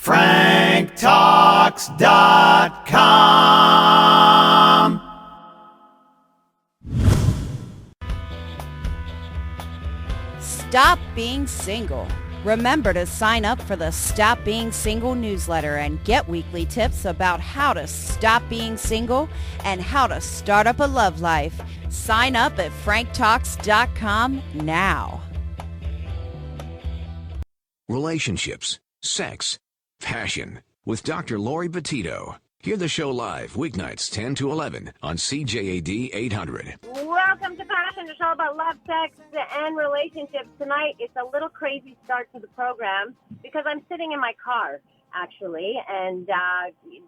franktalks.com. Stop being single. Remember to sign up for the Stop Being Single newsletter and get weekly tips about how to stop being single and how to start up a love life. Sign up at franktalks.com now. Relationships, sex, passion with Dr. Laurie Betito. Hear the show live weeknights 10 to 11 on CJAD 800. Welcome to Passion, the show about love, sex, and relationships. Tonight, it's a little crazy start to the program because I'm sitting in my car, actually, and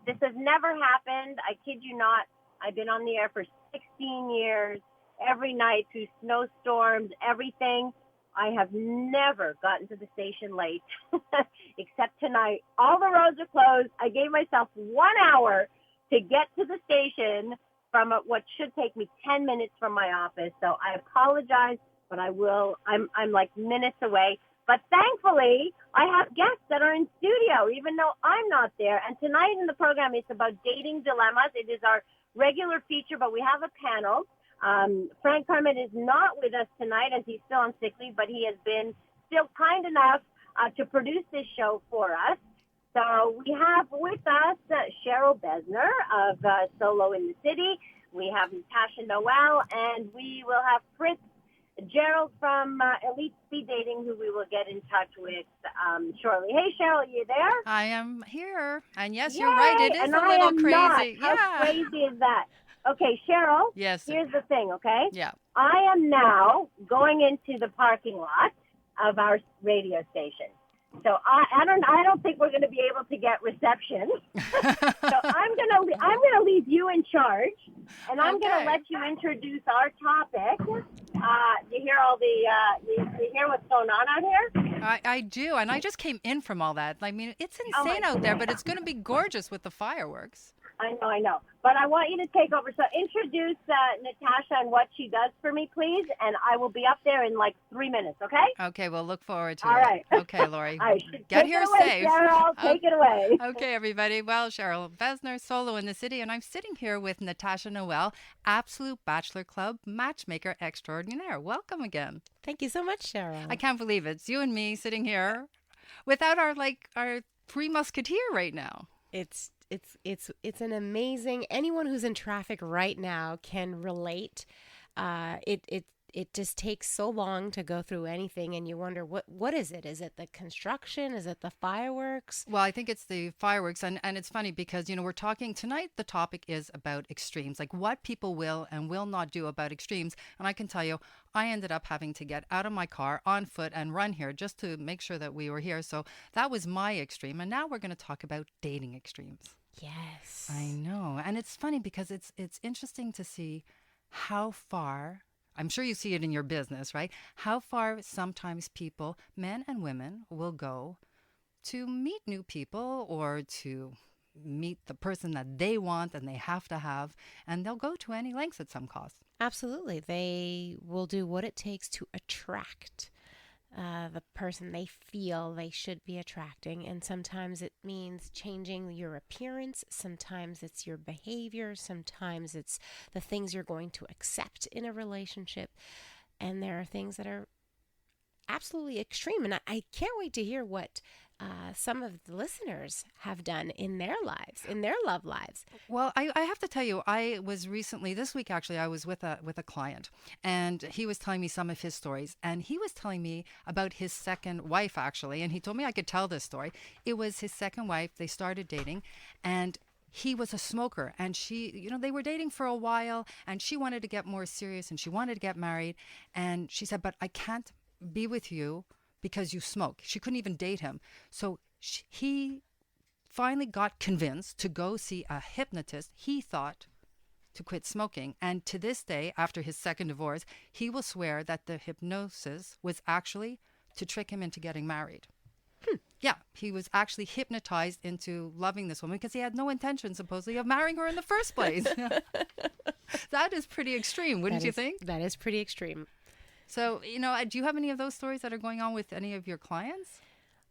this has never happened. I kid you not. I've been on the air for 16 years, every night through snowstorms, everything. I have never gotten to the station late, except tonight. All the roads are closed. I gave myself 1 hour to get to the station from what should take me 10 minutes from my office. So I apologize, but I will. I'm like minutes away. But thankfully, I have guests that are in studio, even though I'm not there. And tonight in the program, it's about dating dilemmas. It is our regular feature, but we have a panel. Frank Kermit is not with us tonight as he's still on sick leave, but he has been still kind enough to produce this show for us. So we have with us Cheryl Besner of Solo in the City. We have Natacha, Noel, and we will have Fritz-Gerald from Elite Speed Dating, who we will get in touch with shortly. Hey, Cheryl, are you there? I am here. And yes, Yay! you're right. It is and a little crazy. Not. How crazy is that? Okay, Cheryl, yes. Here's the thing, okay? Yeah. I am now going into the parking lot of our radio station. So I don't think we're going to be able to get reception. So I'm gonna leave you in charge, and I'm gonna let you introduce our topic. You hear you hear what's going on out here? I do, and I just came in from all that. I mean, it's insane out there, but it's going to be gorgeous with the fireworks. I know. But I want you to take over. So introduce Natacha and what she does for me, please. And I will be up there in like 3 minutes, okay? Okay, we'll look forward to it. All right. Okay, Laurie. Get Take here it away, safe. Cheryl. Take it away. Okay, everybody. Well, Cheryl Besner, Solo in the City, and I'm sitting here with Natacha Noel, Absolute Bachelor Club matchmaker extraordinaire. Welcome again. Thank you so much, Cheryl. I can't believe it. It's you and me sitting here without our three musketeer right now. It's an amazing. Anyone who's in traffic right now can relate. It just takes so long to go through anything, and you wonder what is it? Is it the construction? Is it the fireworks? Well, I think it's the fireworks, and it's funny because we're talking tonight. The topic is about extremes, like what people will and will not do about extremes. And I can tell you, I ended up having to get out of my car on foot and run here just to make sure that we were here. So that was my extreme, and now we're going to talk about dating extremes. Yes. I know. And it's funny because it's interesting to see how far, I'm sure you see it in your business, right? How far sometimes people, men and women, will go to meet new people or to meet the person that they want and they have to have, and they'll go to any lengths at some cost. Absolutely. They will do what it takes to attract the person they feel they should be attracting. And sometimes it means changing your appearance. Sometimes it's your behavior. Sometimes it's the things you're going to accept in a relationship. And there are things that are absolutely extreme. And I can't wait to hear what some of the listeners have done in their lives, in their love lives. Well, I have to tell you, I was recently, this week actually, I was with a client, and he was telling me some of his stories, and he was telling me about his second wife, actually, and he told me I could tell this story. It was his second wife. They started dating, and he was a smoker, and she, they were dating for a while, and she wanted to get more serious, and she wanted to get married, and she said, but I can't be with you because you smoke. She couldn't even date him. So he finally got convinced to go see a hypnotist, he thought, to quit smoking. And to this day, after his second divorce, he will swear that the hypnosis was actually to trick him into getting married. Yeah, he was actually hypnotized into loving this woman because he had no intention, supposedly, of marrying her in the first place. That is pretty extreme, wouldn't you think? That is pretty extreme. So, do you have any of those stories that are going on with any of your clients?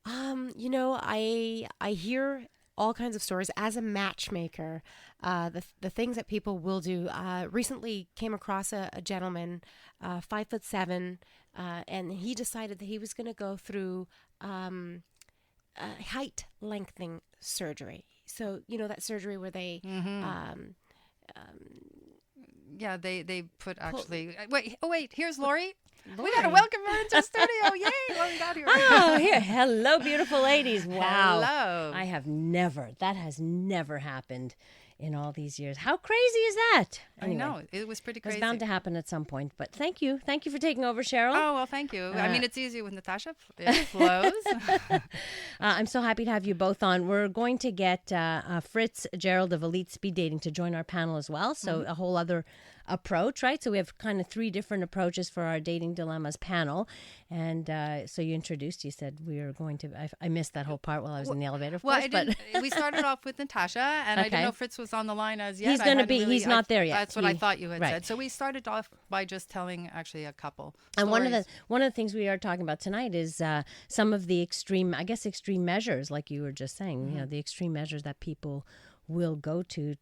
I hear all kinds of stories as a matchmaker. The things that people will do. Recently came across a gentleman, 5'7", and he decided that he was going to go through height lengthening surgery. So that surgery where they Yeah, they put actually. Wait. Here's Laurie. We got to welcome her into the studio. Yay! Laurie got here. Oh, here. Hello, beautiful ladies. Wow. Hello. That has never happened in all these years. How crazy is that? Anyway, I know. It was pretty crazy. It's bound to happen at some point. But thank you. Thank you for taking over, Cheryl. Oh, well, thank you. I mean, it's easy with Natacha. It flows. I'm so happy to have you both on. We're going to get Fritz-Gerald of Elite Speed Dating to join our panel as well. So a whole other approach, right? So we have kind of 3 different approaches for our Dating Dilemmas panel. And so you said we are going to, I missed that whole part while I was in the elevator, of course. But we started off with Natasha, and I didn't know Fritz was on the line as yet. He's going to be, he's not there yet. That's what I thought you had said. So we started off by just telling actually a couple and stories. one of the things we are talking about tonight is some of the extreme measures, like you were just saying, the extreme measures that people will go to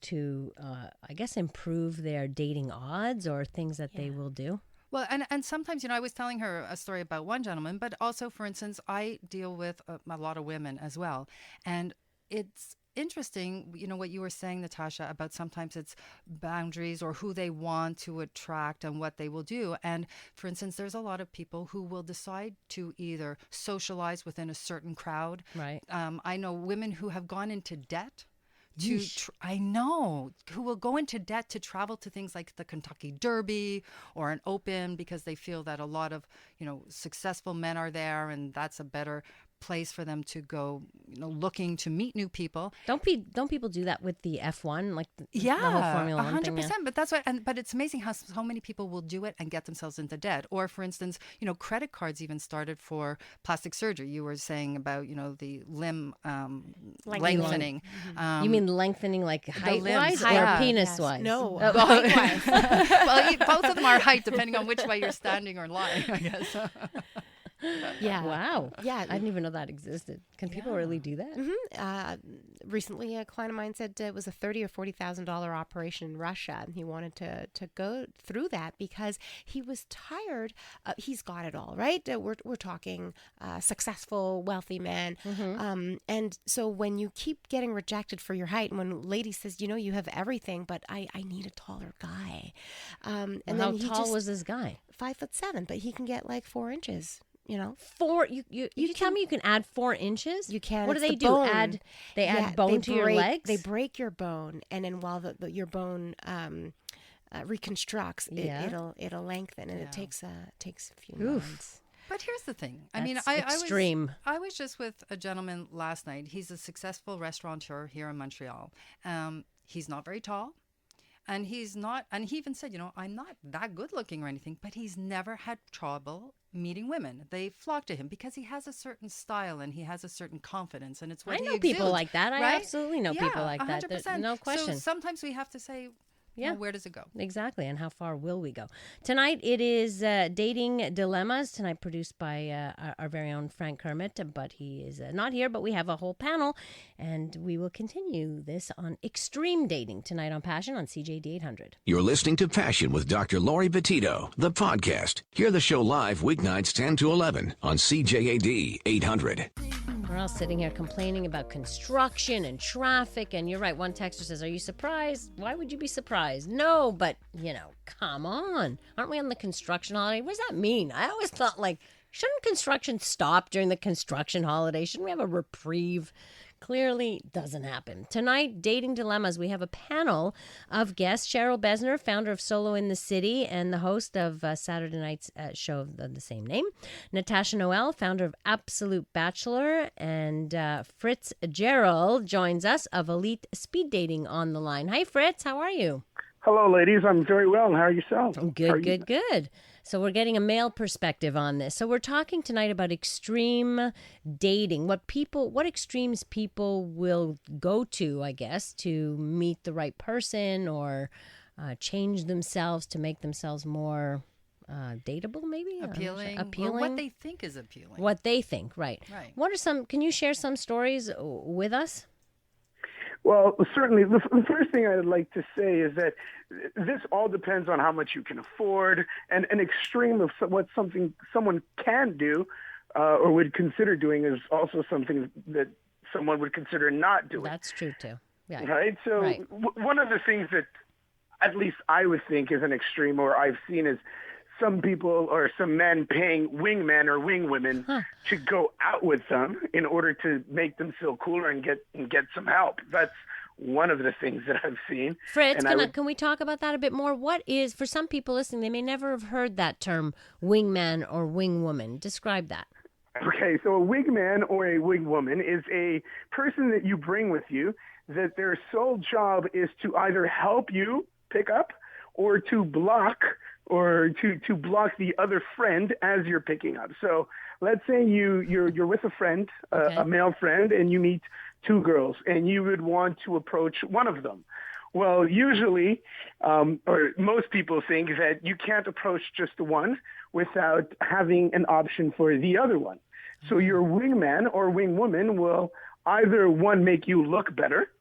I guess improve their dating odds or things that they will do. Well, and sometimes, I was telling her a story about one gentleman, but also, for instance, I deal with a lot of women as well. And it's interesting, what you were saying, Natasha, about sometimes it's boundaries or who they want to attract and what they will do. And for instance, there's a lot of people who will decide to either socialize within a certain crowd. Right. I know women who have gone into debt who will go into debt to travel to things like the Kentucky Derby or an Open because they feel that a lot of, successful men are there and that's a better place for them to go, looking to meet new people. Don't people do that with the F1, like the whole Formula 1 thing? 100%. But that's but it's amazing how so many people will do it and get themselves into debt. Or for instance, credit cards even started for plastic surgery. You were saying about, the limb lengthening. You mean lengthening like height-wise or penis-wise? No, height-wise. Well, both of them are height, depending on which way you're standing or lying, I guess. Yeah. Wow. Yeah. I didn't even know that existed. Can people really do that? Recently, a client of mine said it was a $30,000 or $40,000 operation in Russia, and he wanted to go through that because he was tired. He's got it all, right? We're talking successful, wealthy man, and so when you keep getting rejected for your height, and when a lady says, you have everything, but I need a taller guy, and how then tall was this guy? 5'7", but he can get like 4 inches. 4. You tell me you can add 4 inches? You can. What do It's they the do? bone. Add bone to your legs? They break your bone, and then while your bone reconstructs, it'll lengthen, and it takes a few months. But here's the thing. That's extreme. I was just with a gentleman last night. He's a successful restaurateur here in Montreal. He's not very tall. And he's not, and he even said, I'm not that good looking or anything, but he's never had trouble meeting women. They flock to him because he has a certain style and he has a certain confidence, and it's what I he know exudes, people like that. right? I absolutely know people like 100%. that. There's no question. So sometimes we have to say, where does it go? Exactly. And how far will we go? Tonight it is Dating Dilemmas. Tonight produced by our very own Frank Kermit, but he is not here, but we have a whole panel, and we will continue this on extreme dating tonight on Passion on CJAD 800. You're listening to Passion with Dr. Laurie Betito, the podcast. Hear the show live weeknights 10 to 11 on CJAD 800. We're all sitting here complaining about construction and traffic, and you're right. One texter says, "Are you surprised? Why would you be surprised?" No, but, come on. Aren't we on the construction holiday? What does that mean? I always thought, shouldn't construction stop during the construction holiday? Shouldn't we have a reprieve? Clearly doesn't happen. Tonight, Dating Dilemmas, we have a panel of guests. Cheryl Besner, founder of Solo in the City and the host of Saturday night's show of the same name. Natacha Noel, founder of Absolute Bachelor. And Fritz-Gerald joins us of Elite Speed Dating on the line. Hi, Fritz. How are you? Hello, ladies. I'm very well. How are yourself? Good. So we're getting a male perspective on this. So we're talking tonight about extreme dating, what extremes people will go to, I guess, to meet the right person or change themselves to make themselves more dateable, maybe? Appealing. Appealing. Or what they think is appealing. What they think, right. Right. What are some, can you share some stories with us? Well, certainly. The first thing I'd like to say is that this all depends on how much you can afford, and an extreme of what someone can do or would consider doing is also something that someone would consider not doing. That's true, too. Yeah. Right? So one of the things that at least I would think is an extreme, or I've seen, is some people or some men paying wingmen or wing women to go out with them in order to make them feel cooler and get some help. That's one of the things that I've seen. Fritz, can we talk about that a bit more? What is, for some people listening, they may never have heard that term, wingman or wingwoman. Describe that. Okay, so a wingman or a wingwoman is a person that you bring with you that their sole job is to either help you pick up or to block the other friend as you're picking up. So let's say you're with a friend, a male friend, and you meet two girls, and you would want to approach one of them. Well, usually, or most people think that you can't approach just the one without having an option for the other one. So your wingman or wingwoman will either, one, make you look better,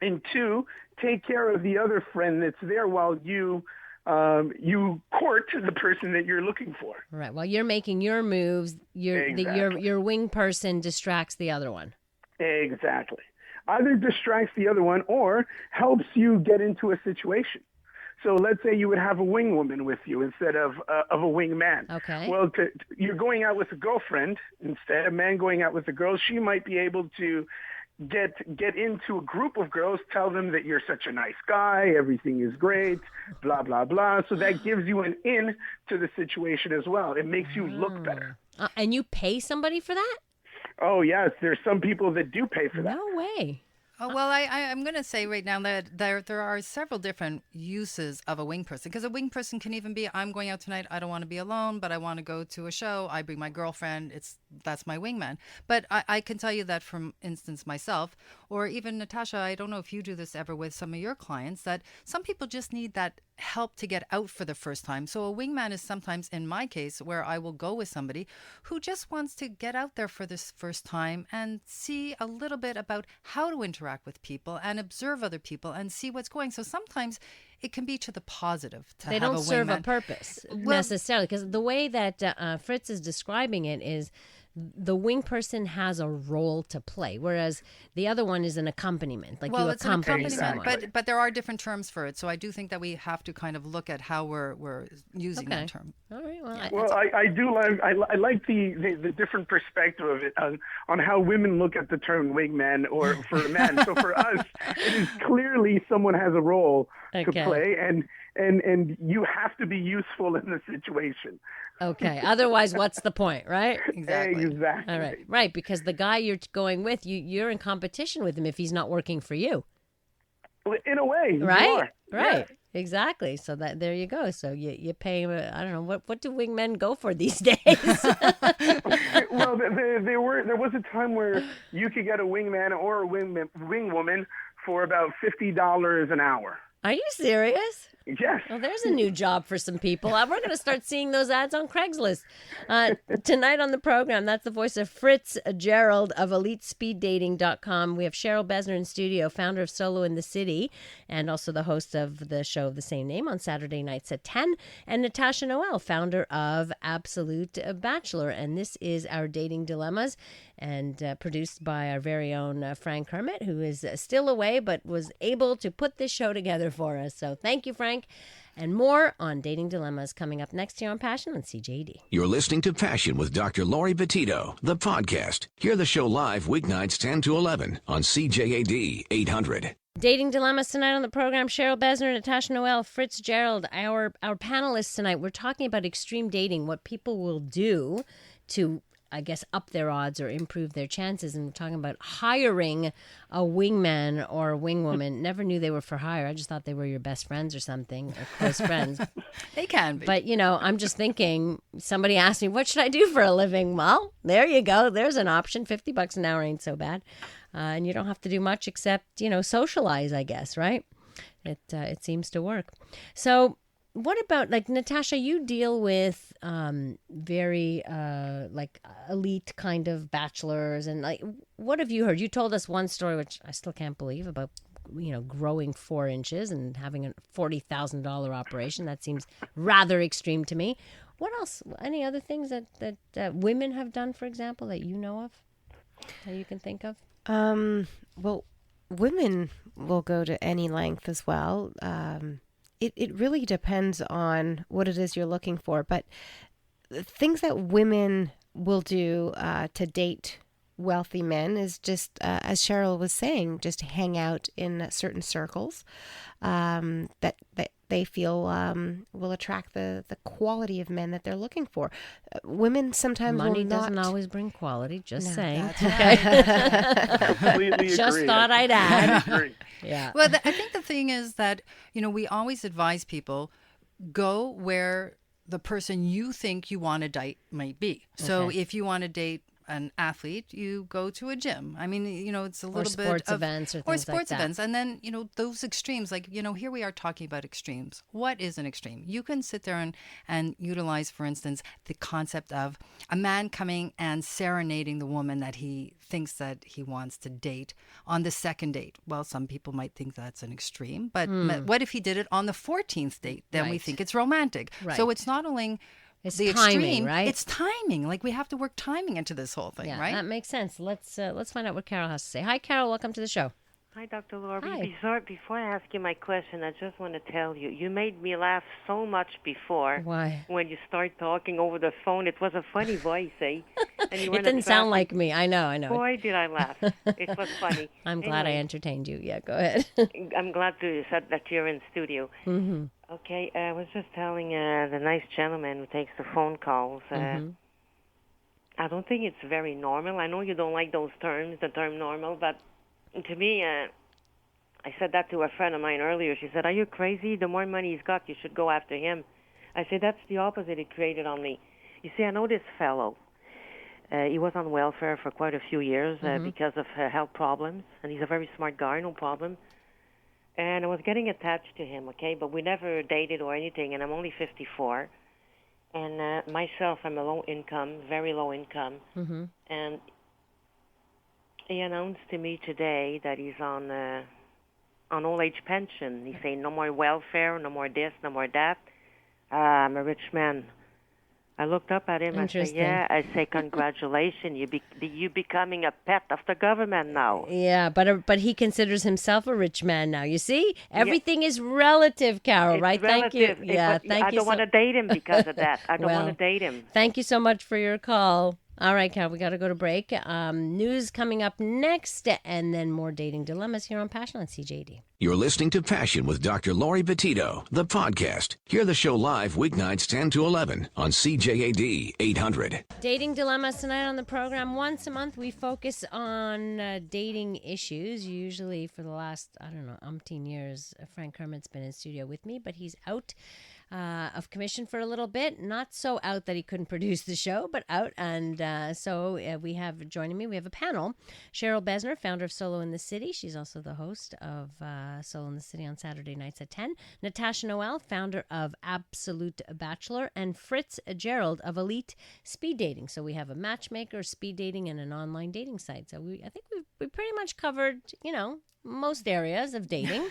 and two, take care of the other friend that's there while you court the person that you're looking for. Right. While you're making your moves, your wing person distracts the other one. Exactly. Either distracts the other one or helps you get into a situation. So let's say you would have a wing woman with you instead of a wing man. Okay. Well, you're going out with a girlfriend instead. A man going out with a girl, she might be able to get into a group of girls, tell them that you're such a nice guy, everything is great, blah, blah, blah. So that gives you an in to the situation as well. It makes you look better. And you pay somebody for that? Oh, yes. There's some people that do pay for that. No way. Oh, well, I'm going to say right now that there are several different uses of a wing person, because a wing person can even be, I'm going out tonight, I don't want to be alone, but I want to go to a show, I bring my girlfriend, that's my wingman. But I can tell you that from instance myself, or even Natacha, I don't know if you do this ever with some of your clients, that some people just need that help to get out for the first time. So a wingman is sometimes, in my case, where I will go with somebody who just wants to get out there for this first time and see a little bit about how to interact with people and observe other people and see what's going. So sometimes it can be to the positive to they have a wingman. They don't serve a purpose necessarily, because the way that Fritz is describing it is the wing person has a role to play, whereas the other one is an accompaniment, like you accompany someone. But there are different terms for it, so I do think that we have to kind of look at how we're using that term. All right. Well, I do like the different perspective of it on how women look at the term wingman or for a man. So for us, it is clearly someone has a role to play, and you have to be useful in the situation. Okay. Otherwise, what's the point, right? Exactly. Exactly. All right. Right, because the guy you're going with, you're in competition with him if he's not working for you. In a way, right? You are. Right. Yeah. Exactly. So there you go. So you pay. I don't know what do wingmen go for these days. Well, there was a time where you could get a wingman or a wing woman for about $50 an hour. Are you serious? Yes. Well, there's a new job for some people. We're going to start seeing those ads on Craigslist. Tonight on the program, that's the voice of Fritz-Gerald of EliteSpeedDating.com. We have Cheryl Besner in studio, founder of Solo in the City, and also the host of the show of the same name on Saturday nights at 10, and Natacha Noel, founder of Absolute Bachelor. And this is our Dating Dilemmas, and produced by our very own Frank Kermit, who is still away but was able to put this show together for us. So thank you, Frank. And more on Dating Dilemmas coming up next here on Passion on CJAD. You're listening to Passion with Dr. Laurie Betito, the podcast. Hear the show live weeknights 10 to 11 on CJAD 800. Dating Dilemmas tonight on the program. Cheryl Besner, Natacha Noel, Fritz-Gerald, our panelists tonight. We're talking about extreme dating, what people will do to, I guess, up their odds or improve their chances. And we're talking about hiring a wingman or a wingwoman. Never knew they were for hire. I just thought they were your best friends or something, or close friends. They can be. But, I'm just thinking, somebody asked me, what should I do for a living? Well, there you go. There's an option. $50 an hour ain't so bad. And you don't have to do much except, socialize, I guess, right? It seems to work. So what about, like, Natacha, you deal with very like elite kind of bachelors, and like, what have you heard? You told us one story which I still can't believe, about growing 4 inches and having a $40,000 operation. That seems rather extreme to me. What else? Any other things that women have done, for example, that you know of, that you can think of? Well, women will go to any length as well. It really depends on what it is you're looking for. But things that women will do to date wealthy men is just, as Cheryl was saying, just hang out in certain circles that they feel will attract the quality of men that they're looking for. Women sometimes Money will not. doesn't always bring quality. Just No, saying. that's Okay. Completely Just agree. thought I'd add. Agree. Yeah. Well, I think the thing is that, we always advise people, go where the person you think you want to date might be. So Okay. if you want to date an athlete, you go to a gym. I mean, it's a little bit sports of events or or things sports like that. events. And then, those extremes, like, here we are talking about extremes. What is an extreme? You can sit there and utilize, for instance, the concept of a man coming and serenading the woman that he thinks that he wants to date on the second date. Well, some people might think that's an extreme, but what if he did it on the 14th date? Then we Right. think it's romantic. Right. So it's not only It's the timing, extreme, right? It's timing. Like, we have to work timing into this whole thing, Yeah, right? that makes sense. Let's find out what Carol has to say. Hi, Carol. Welcome to the show. Hi, Dr. Laurie. Hi. Before I ask you my question, I just want to tell you, you made me laugh so much before. Why? When you start talking over the phone. It was a funny voice, eh? And you were It in a didn't sound traffic- like me. I know. Boy, did I laugh. It was funny. I'm glad I Anyway, entertained you. Yeah, go ahead. I'm glad to said that you're in studio. Mm-hmm. Okay, I was just telling the nice gentleman who takes the phone calls. I don't think it's very normal. I know you don't like those terms, the term normal, but to me, I said that to a friend of mine earlier. She said, "Are you crazy? The more money he's got, you should go after him." I said, "That's the opposite it created on me." You see, I know this fellow. He was on welfare for quite a few years because of health problems, and he's a very smart guy, no problem. And I was getting attached to him, okay, but we never dated or anything, and I'm only 54. And myself, I'm a low income, very low income. Mm-hmm. And he announced to me today that he's on old age pension. He's saying no more welfare, no more this, no more that. I'm a rich man. I looked up at him and said, Interesting. "Yeah." I say, "Congratulations, you becoming a pet of the government now." Yeah, but he considers himself a rich man now. You see, everything is relative, Carol. It's right? relative. Thank you. Yeah, thank I you. don't want to date him because of that. I don't Well, want to date him. Thank you so much for your call. All right, Carol, we got to go to break. News coming up next, and then more dating dilemmas here on Passion on CJAD. You're listening to Passion with Dr. Laurie Betito, the podcast. Hear the show live weeknights 10 to 11 on CJAD 800. Dating dilemmas tonight on the program. Once a month, we focus on dating issues. Usually for the last, umpteen years, Frank Kermit's been in studio with me, but he's out of commission for a little bit. Not so out that he couldn't produce the show, but out. And so we have joining me, we have a panel. Cheryl Besner, founder of Solo in the City. She's also the host of Solo in the City on Saturday nights at 10. Natacha Noel, founder of Absolute Bachelor. And Fritz-Gerald of Elite Speed Dating. So we have a matchmaker, speed dating, and an online dating site. So I think we pretty much covered, most areas of dating.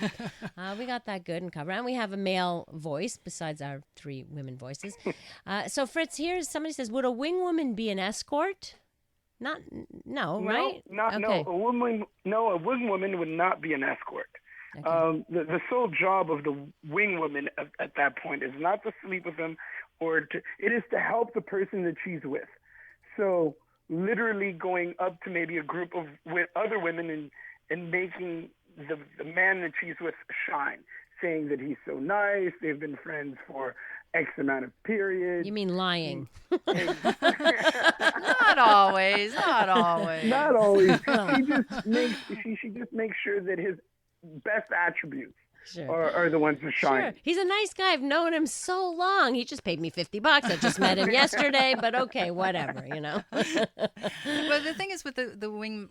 We got that good and covered. And we have a male voice besides our 3 women voices. So Fritz, here's somebody says, would a wing woman be an escort? No, right? No, Okay. a wing woman would not be an escort. Okay. The sole job of the wing woman at that point is not to sleep with them, it is to help the person that she's with. So literally going up to maybe a group of other women and making the man that she's with shine, saying that he's so nice, they've been friends for X amount of period. You mean lying? Not always. Not always. Not always. She just makes sure that his best attributes are the ones that shine. Sure. He's a nice guy. I've known him so long. He just paid me $50. I just met him yesterday, but okay, whatever, But the thing is with the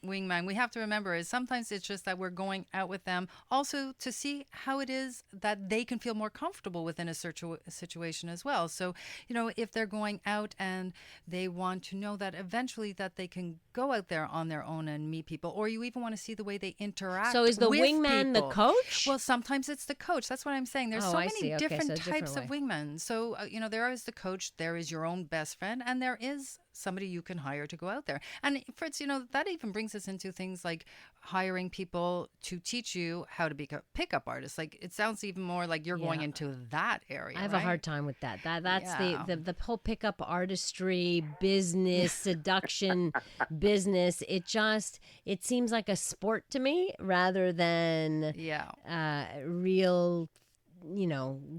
wingman, we have to remember is sometimes it's just that we're going out with them also to see how it is that they can feel more comfortable within a situation as well. So, if they're going out and they want to know that eventually that they can go out there on their own and meet people, or you even want to see the way they interact. So is the with wingman people. the coach? Well, sometimes it's the coach. That's what I'm saying. There's so many different types of wingmen. So, there is the coach, there is your own best friend, and there is somebody you can hire to go out there. And Fritz, that even brings us into things like hiring people to teach you how to be a pickup artist. Like, it sounds even more like you're going into that area. I have a hard time with that. That's the whole pickup artistry business, seduction business. It seems like a sport to me rather than real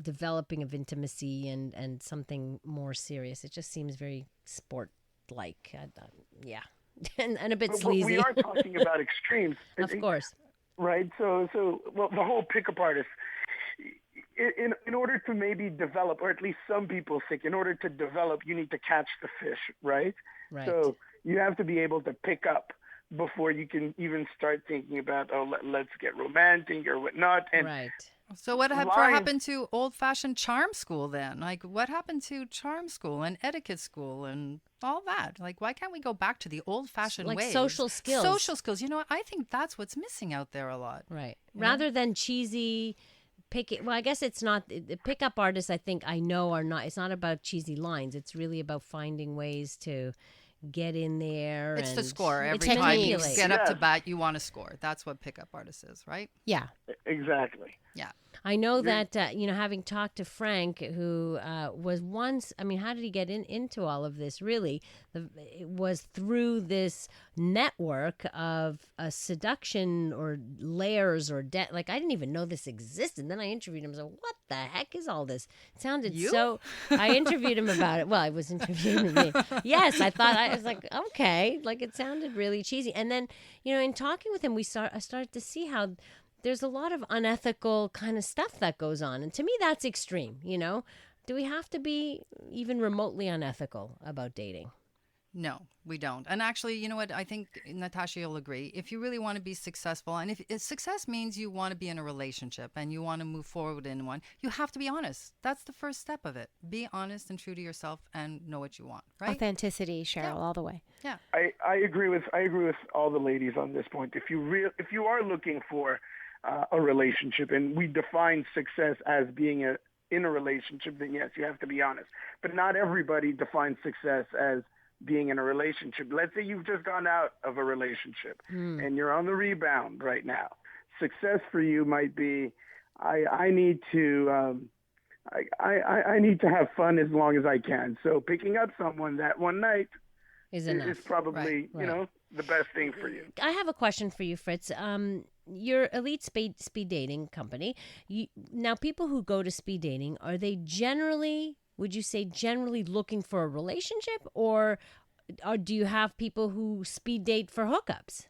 developing of intimacy and something more serious. It just seems very sport-like. And a bit sleazy. We are talking about extremes. Of course. Right? So the whole pickup artist, in order to maybe develop, or at least some people think, in order to develop, you need to catch the fish, right? Right. So you have to be able to pick up before you can even start thinking about, let's get romantic or whatnot. And right. So what happened to old-fashioned charm school then? Like, what happened to charm school and etiquette school and all that? Like, why can't we go back to the old-fashioned ways? Like social skills. Social skills. I think that's what's missing out there a lot. Right. Rather than cheesy I guess it's not. The pickup artists, I think, are not. It's not about cheesy lines. It's really about finding ways to get in there. It's and the score. Every time you get up to bat, you want to score. That's what pickup artist is, right? Yeah. Exactly. Yeah. I know that, having talked to Frank, who was once, how did he get into all of this, really? It was through this network of seduction or layers or I didn't even know this existed. Then I interviewed him. So what the heck is all this? It sounded so... I interviewed him about it. Well, I was interviewing me. Yes, I was like, okay. Like, it sounded really cheesy. And then, in talking with him, I started to see how... there's a lot of unethical kind of stuff that goes on. And to me, that's extreme, Do we have to be even remotely unethical about dating? No, we don't. And actually, you know what? I think, Natacha, you'll agree. If you really want to be successful, and if success means you want to be in a relationship and you want to move forward in one, you have to be honest. That's the first step of it. Be honest and true to yourself and know what you want, right? Authenticity, Cheryl, all the way. Yeah. I agree with all the ladies on this point. If you are looking for a relationship, and we define success as being in a relationship, then yes, you have to be honest. But not everybody defines success as being in a relationship. Let's say you've just gone out of a relationship and you're on the rebound right now. Success for you might be, I need to I need to have fun as long as I can. So picking up someone that one night is probably right. The best thing for you. I have a question for you, Fritz. Your Elite speed dating company. Now, people who go to speed dating, are they generally looking for a relationship, or do you have people who speed date for hookups?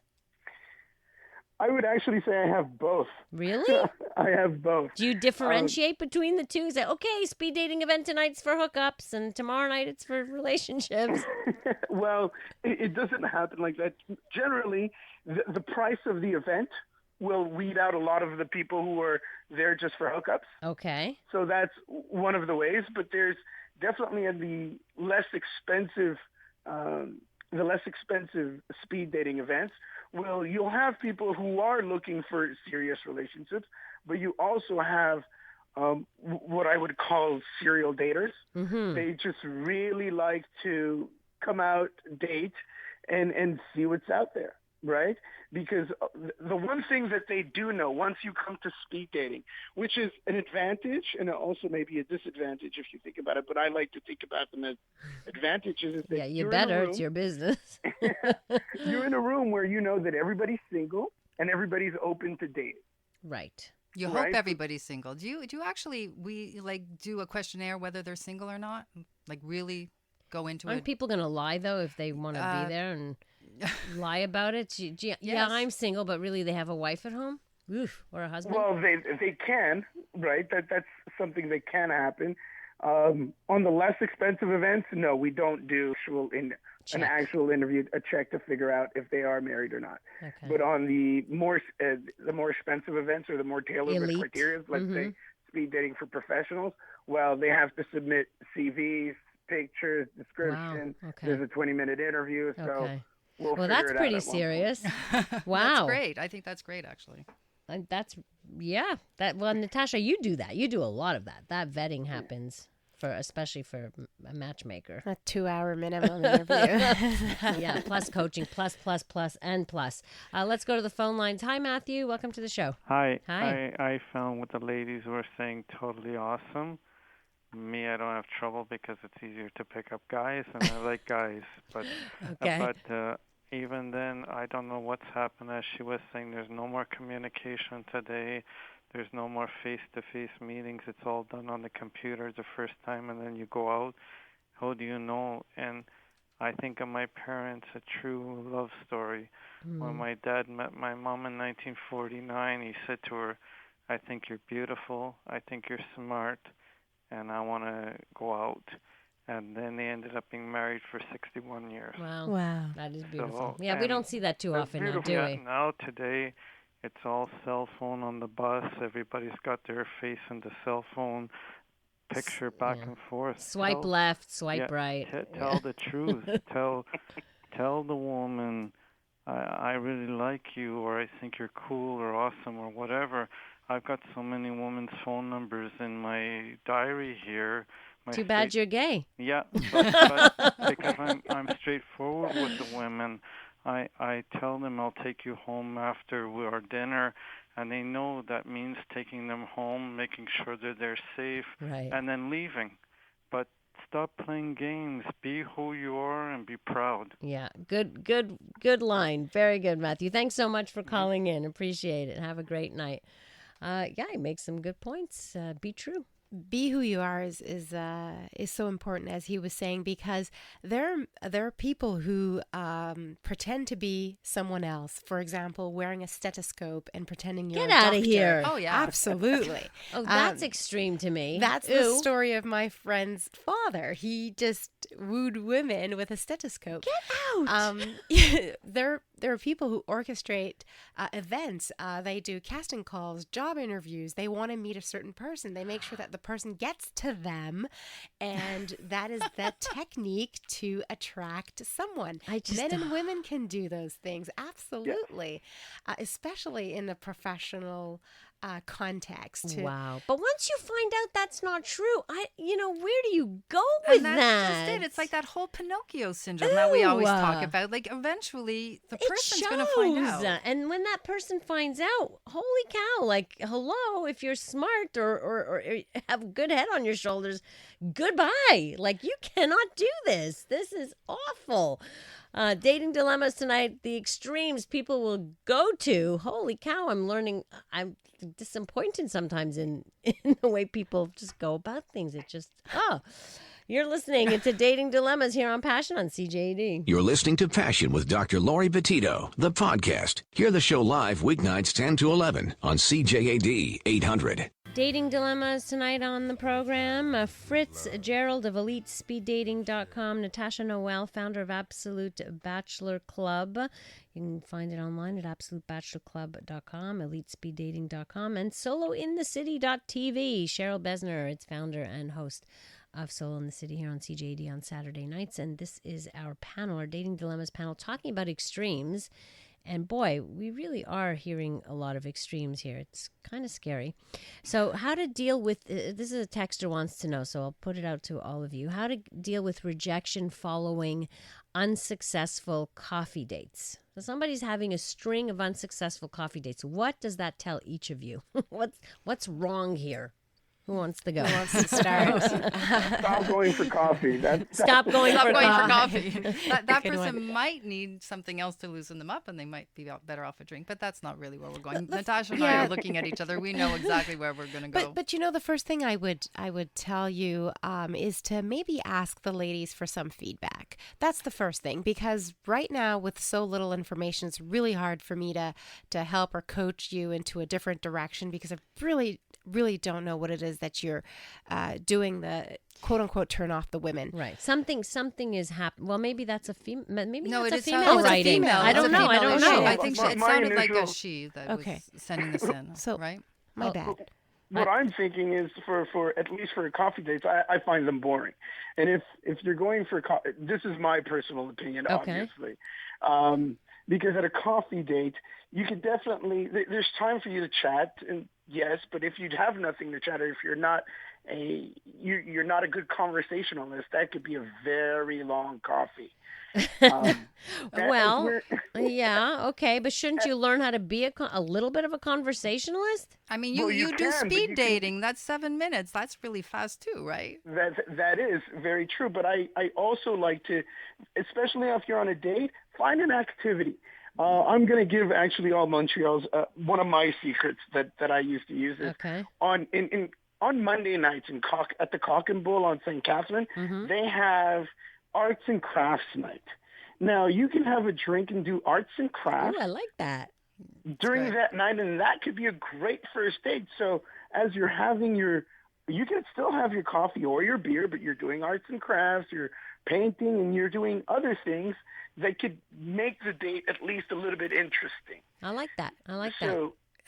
I would actually say I have both. Really? I have both. Do you differentiate between the two? Say, okay, speed dating event tonight's for hookups, and tomorrow night it's for relationships. Well, it doesn't happen like that. Generally, the price of the event will weed out a lot of the people who are there just for hookups. Okay. So that's one of the ways, but there's definitely the less expensive speed dating events. Well, you'll have people who are looking for serious relationships, but you also have what I would call serial daters. Mm-hmm. They just really like to come out, date, and see what's out there, right? Because the one thing that they do know once you come to speed dating, which is an advantage and also maybe a disadvantage if you think about it, but I like to think about them as advantages. Is that you better. It's your business. You're in a room where you know that everybody's single and everybody's open to dating. Right. You hope everybody's single. Do you actually do a questionnaire whether they're single or not? Like really go into it? Aren't people going to lie though if they want to be there and lie about it? Yes. I'm single, but really they have a wife at home? Oof, or a husband? Well, they can, right? That's something that can happen. On the less expensive events, no, we don't do an actual interview, a check to figure out if they are married or not. Okay. But on the more expensive events or the more tailored criteria, let's say speed dating for professionals, well, they have to submit CVs, pictures, description. Wow. Okay. There's a 20-minute interview, so Okay. we'll Well, figure that's it out pretty at one point. serious. Wow. That's great. I think that's great, actually. That's well, Natasha, you do that. You do a lot of that. That vetting happens especially for a matchmaker. A 2-hour minimum interview. Yeah, plus coaching, plus. Let's go to the phone lines. Hi, Matthew. Welcome to the show. Hi. Hi. I found what the ladies were saying totally awesome. Me, I don't have trouble because it's easier to pick up guys, and I like guys. But even then, I don't know what's happened. As she was saying, there's no more communication today. There's no more face-to-face meetings. It's all done on the computer the first time, and then you go out. How do you know? And I think of my parents, a true love story. When my dad met my mom in 1949, he said to her, I think you're beautiful, I think you're smart, and I want to go out. And then they ended up being married for 61 years. Wow. That is beautiful. So, Yeah, we don't see that too often now, do we? Now, today, it's all cell phone on the bus. Everybody's got their face in the cell phone, picture back and forth. Swipe left, swipe right. Tell the truth. Tell the woman, I really like you, or I think you're cool or awesome or whatever. I've got so many women's phone numbers in my diary here. Too bad you're gay. Yeah, but because I'm straightforward with the women. I tell them I'll take you home after our dinner, and they know that means taking them home, making sure that they're safe, and then leaving. But stop playing games. Be who you are and be proud. Yeah, good line. Very good, Matthew. Thanks so much for calling in. Appreciate it. Have a great night. He makes some good points. Be true. Be who you are is so important, as he was saying, because there are people who pretend to be someone else. For example, wearing a stethoscope and pretending you're a doctor. Get out of here. Oh yeah, absolutely. That's extreme to me. That's the story of my friend's father. He just wooed women with a stethoscope. Get out. There are people who orchestrate events. They do casting calls, job interviews. They want to meet a certain person. They make sure that the person gets to them, and that is the technique to attract someone. Men and women can do those things, absolutely, especially in the professional context. Wow. But once you find out that's not true, where do you go with and that? Just it. It's like that whole Pinocchio syndrome that we always talk about. Like, eventually, the person's going to find out. And when that person finds out, holy cow, like, hello, if you're smart or have a good head on your shoulders, goodbye. Like, you cannot do this. This is awful. Dating dilemmas tonight, the extremes people will go to. Holy cow, I'm disappointed sometimes in the way people just go about things. It just, you're listening. It's a Dating Dilemmas here on Passion on CJAD. You're listening to Passion with Dr. Laurie Betito, the podcast. Hear the show live weeknights 10 to 11 on CJAD 800. Dating dilemmas tonight on the program. Fritz-Gerald of EliteSpeedDating.com. Natacha Noel, founder of Absolute Bachelor Club. You can find it online at AbsoluteBachelorClub.com, EliteSpeedDating.com, and SoloInTheCity.tv. Cheryl Besner, its founder and host of Solo in the City here on CJAD on Saturday nights. And this is our panel, our Dating Dilemmas panel, talking about extremes. And boy, we really are hearing a lot of extremes here. It's kind of scary. So how to deal with, this is a texter wants to know, so I'll put it out to all of you. How to deal with rejection following unsuccessful coffee dates. So somebody's having a string of unsuccessful coffee dates. What does that tell each of you? What's wrong here? Who wants to go? Who wants to start? Stop going for coffee. Stop going for coffee. That Good person one. might need something else to loosen them up, and they might be better off a drink. But that's not really where we're going. Natasha and I are looking at each other. We know exactly where we're going to go. But the first thing I would tell you is to maybe ask the ladies for some feedback. That's the first thing, because right now with so little information, it's really hard for me to help or coach you into a different direction, because I really don't know what it is that you're doing the quote unquote turn off the women. Right. Something is happening. Well, maybe that's a female. Maybe no, that's it a is female writing. female. I don't know. I don't know. I think it My sounded like a initial- she that was sending this in. So right? My bad. What I'm thinking is for at least for coffee dates, I find them boring. And if you're going for this is my personal opinion, obviously, because at a coffee date, you could definitely there's time for you to chat, and yes, but if you have nothing to chat, or if you're not you're not a good conversationalist, that could be a very long coffee. Well, yeah, okay, but shouldn't you learn how to be a little bit of a conversationalist? I mean, you do speed dating. That's 7 minutes. That's really fast too, right? That is very true. But I also like to, especially if you're on a date, find an activity. I'm going to give actually all Montreal's one of my secrets that I used to use is on Monday nights at the Cock and Bull on St. Catherine, they have arts and crafts night. Now, you can have a drink and do arts and crafts. Oh, I like that. During that night, and that could be a great first date. So as you're having you can still have your coffee or your beer, but you're doing arts and crafts, you're painting, and you're doing other things that could make the date at least a little bit interesting. I like that.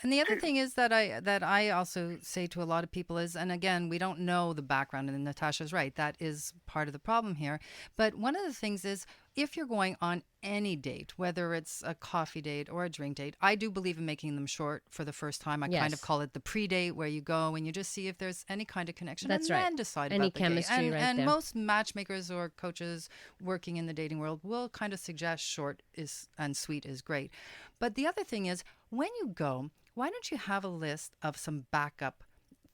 And the other thing is that I also say to a lot of people is, and again, we don't know the background, and Natasha's right, that is part of the problem here. But one of the things is, if you're going on any date, whether it's a coffee date or a drink date, I do believe in making them short for the first time. I kind of call it the pre-date, where you go and you just see if there's any kind of connection. That's and right. Then decide any about the chemistry date. right and there. most matchmakers or coaches working in the dating world will kind of suggest short and sweet is great. But the other thing is, when you go, why don't you have a list of some backup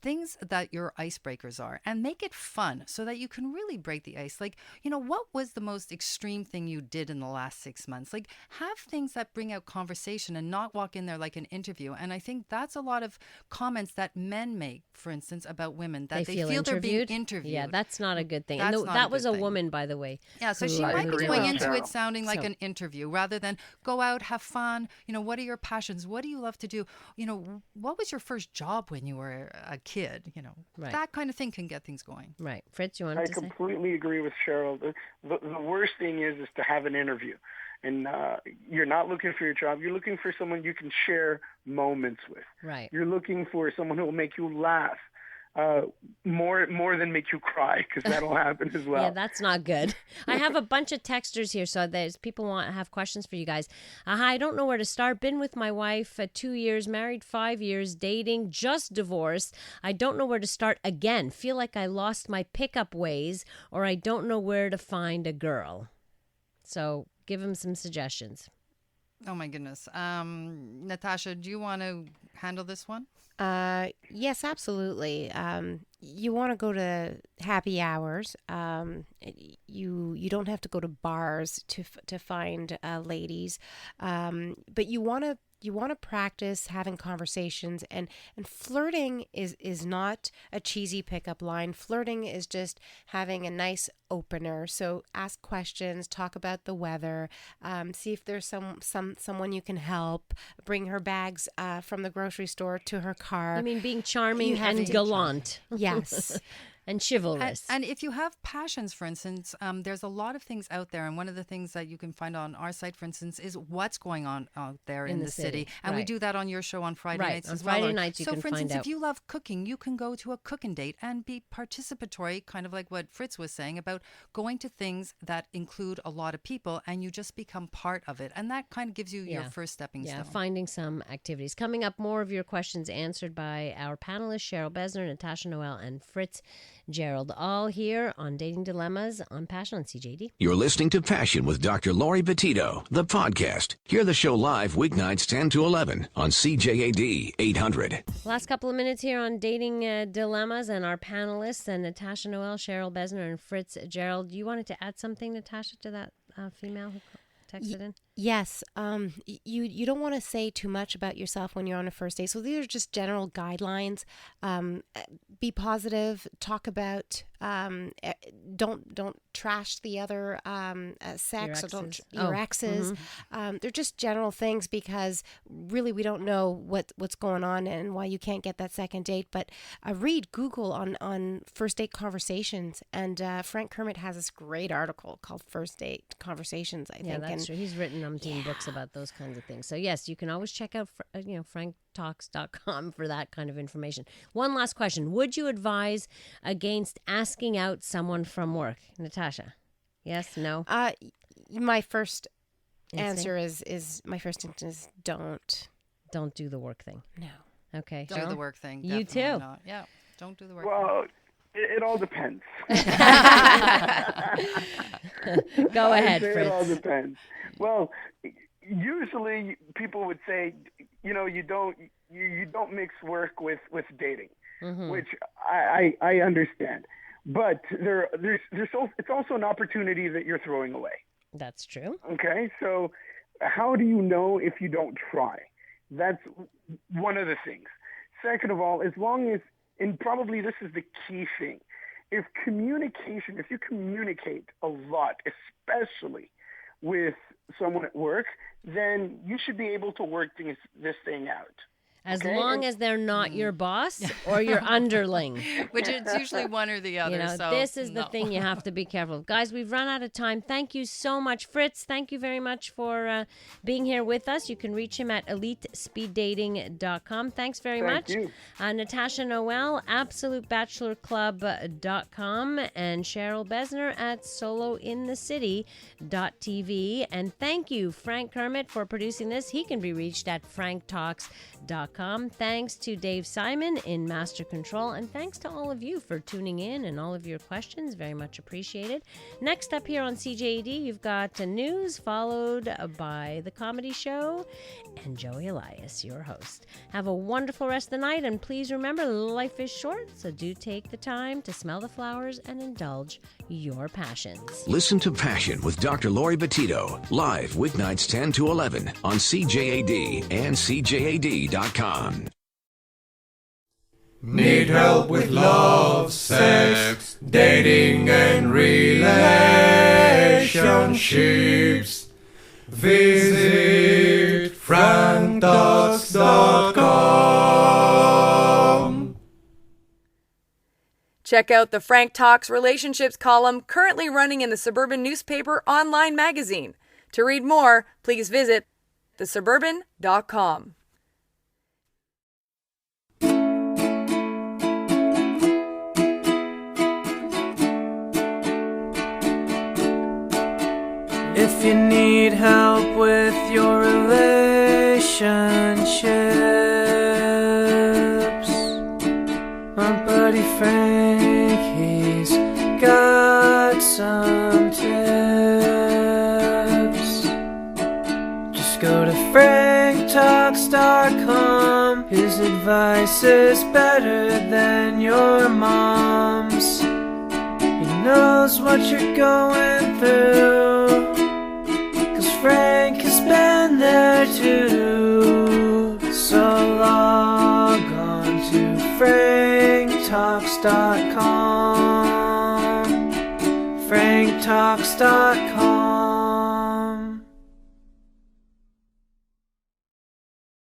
things that your icebreakers are, and make it fun so that you can really break the ice? Like, what was the most extreme thing you did in the last 6 months? Like, have things that bring out conversation and not walk in there like an interview. And I think that's a lot of comments that men make, for instance, about women, that they feel they're being interviewed. Yeah, that's not a good thing. That's And that was a woman, by the way. Yeah, so she might be going into it sounding like an interview rather than go out, have fun. What are your passions? What do you love to do? What was your first job when you were a kid? Right. That kind of thing can get things going. Right. Fritz, you wanted to say? I completely agree with Cheryl. The worst thing is to have an interview. And you're not looking for your job. You're looking for someone you can share moments with. Right. You're looking for someone who will make you laugh. More than make you cry, because that'll happen as well. Yeah, that's not good. I have a bunch of texters here, so there's people have questions for you guys. Hi, I don't know where to start. Been with my wife 2 years, married 5 years, dating, just divorced. I don't know where to start again. Feel like I lost my pickup ways, or I don't know where to find a girl. So give him some suggestions. Oh my goodness. Natasha, do you want to handle this one? Yes, absolutely. You want to go to happy hours. You don't have to go to bars to find ladies, but you want to practice having conversations, and flirting is not a cheesy pickup line. Flirting is just having a nice opener. So ask questions, talk about the weather, see if there's someone you can help, bring her bags from the grocery store to her car. I mean, being charming and gallant. Yes. And chivalrous. And if you have passions, for instance, there's a lot of things out there. And one of the things that you can find on our site, for instance, is what's going on out there in the city. And we do that on your show on Friday nights as well. On Friday nights you can find out. So, for instance, if you love cooking, you can go to a cooking date and be participatory, kind of like what Fritz was saying about going to things that include a lot of people, and you just become part of it. And that kind of gives you your first stepping stone. Yeah, finding some activities. Coming up, more of your questions answered by our panelists, Cheryl Besner, Natasha, Noel, and Fritz Fritz-Gerald, all here on Dating Dilemmas on Passion on CJAD. You're listening to Passion with Dr. Laurie Betito, the podcast. Hear the show live weeknights 10 to 11 on CJAD 800. Last couple of minutes here on Dating Dilemmas and our panelists, and Natacha, Noel, Cheryl, Besner, and Fritz-Gerald. You wanted to add something, Natacha, to that female who texted in? Yes. You don't want to say too much about yourself when you're on a first date. So these are just general guidelines. Be positive. Talk about. Don't trash the other sex, or don't your exes. They're just general things, because really we don't know what's going on and why you can't get that second date. But read Google on first date conversations, and Frank Kermit has this great article called First Date Conversations. I think. Yeah, that's true. He's written umpteen books about those kinds of things. So yes, you can always check out franktalks.com for that kind of information. One last question: would you advise against asking out someone from work, Natacha? Yes, no. My first answer is don't do the work thing. No. Okay. Don't do the work thing. You too. Not. Yeah. Don't do the work. Well, it all depends. Go ahead, Fritz. Fritz. It all depends. Well, usually people would say, you don't mix work with dating, which I understand. But it's also an opportunity that you're throwing away. That's true. Okay, so how do you know if you don't try? That's one of the things. Second of all, as long as, and probably this is the key thing, if you communicate a lot, especially with someone at work, then you should be able to work this thing out. As long as they're not your boss or your underling. Which is usually one or the other. This is the thing you have to be careful of. Guys, we've run out of time. Thank you so much. Fritz, thank you very much for being here with us. You can reach him at elitespeeddating.com. Thanks very much. Thank you. Natacha, Noel, absolutebachelorclub.com, and Cheryl Besner at solointhecity.tv. And thank you, Frank Kermit, for producing this. He can be reached at franktalks.com. Thanks to Dave Simon in Master Control, and thanks to all of you for tuning in and all of your questions. Very much appreciated. Next up here on CJAD, you've got news followed by the comedy show and Joey Elias, your host. Have a wonderful rest of the night, and please remember, life is short, so do take the time to smell the flowers and indulge your passions. Listen to Passion with Dr. Laurie Betito, live weeknights 10 to 11 on CJAD and CJAD.com. Need help with love, sex, dating and relationships? Visit franktalks.com. Check out the Frank Talks Relationships column currently running in the Suburban Newspaper online magazine. To read more, please visit thesuburban.com. If you need help with your relationships, my buddy Frank, he's got some tips. Just go to franktalks.com. His advice is better than your mom's. He knows what you're going through, Frank has been there too. So log on to franktalks.com. franktalks.com.